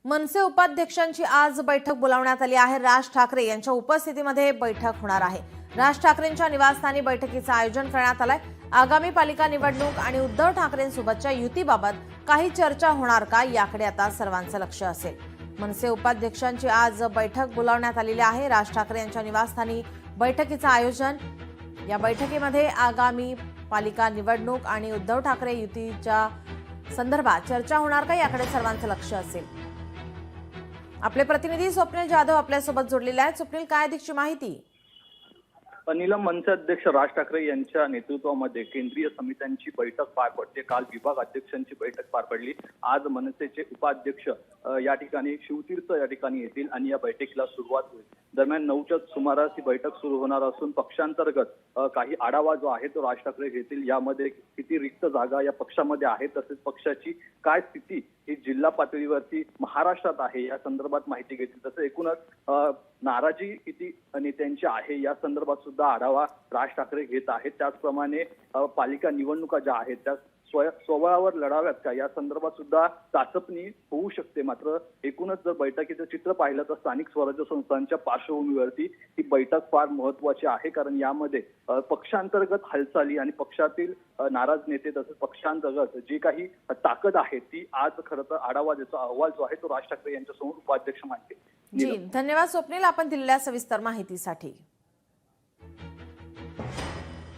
मनसे उपाध्यक्षांची आज बैठक बोलावण्यात आली आहे। राज ठाकरे यांच्या उपस्थितीमध्ये बैठक होणार आहे। राज ठाकरेंच्या निवासस्थानी बैठकीचं आयोजन करण्यात आलंय। आगामी पालिका निवडणूक आणि उद्धव ठाकरेंसोबतच्या युतीबाबत काही चर्चा होणार का याकडे आता सर्वांचं लक्ष असेल। मनसे उपाध्यक्षांची आज बैठक बोलावण्यात आलेली आहे। राज ठाकरे यांच्या निवासस्थानी बैठकीचं आयोजन। या बैठकीमध्ये आगामी पालिका निवडणूक आणि उद्धव ठाकरे युतीच्या संदर्भात चर्चा होणार का याकडे सर्वांचं लक्ष असेल। आपले प्रतिनिधी स्वप्नील जाधव आपल्यासोबत जोडलेले आहेत। स्वप्नील, काय अधिकची माहिती? नीलम, मनसे अध्यक्ष राज ठाकरे यांच्या नेतृत्वामध्ये केंद्रीय समित्यांची बैठक पार पडते। काल विभाग अध्यक्षांची बैठक पार पडली। आज मनसेचे उपाध्यक्ष या ठिकाणी शिवतीर्थ या ठिकाणी येतील आणि या बैठकीला सुरुवात होईल। दरम्यान 9च्या सुमारास ही बैठक सुरू होणार असून पक्षांतर्गत काही आढावा जो आहे तो राज ठाकरे घेतील। यामध्ये किती रिक्त जागा या पक्षामध्ये आहेत, तसेच पक्षाची काय स्थिती ही जिल्हा पातळीवरती महाराष्ट्रात आहे या संदर्भात माहिती घेतील। तसं एकूणच नाराजी किती नेत्यांची आहे या संदर्भात सुद्धा आढावा राज ठाकरे घेत आहेत। त्याचप्रमाणे पालिका निवडणुका ज्या आहेत त्या स्वबळावर लढाव्यात का या संदर्भात सुद्धा चाचपणी होऊ शकते। मात्र एकूणच जर बैठकीचं चित्र पाहिलं तर स्थानिक स्वराज्य संस्थांच्या पार्श्वभूमीवरती ही बैठक फार महत्त्वाची आहे, कारण यामध्ये पक्षांतर्गत हालचाली आणि पक्षातील नाराज नेते तसेच पक्षांतर्गत जी काही ताकद आहे ती आज खरं तर आढावा देतो अहवाल जो आहे तो राज ठाकरे यांच्यासमोर उपाध्यक्ष मांडतील। जी, धन्यवाद स्वप्नील, आपण दिलेल्या सविस्तर माहितीसाठी।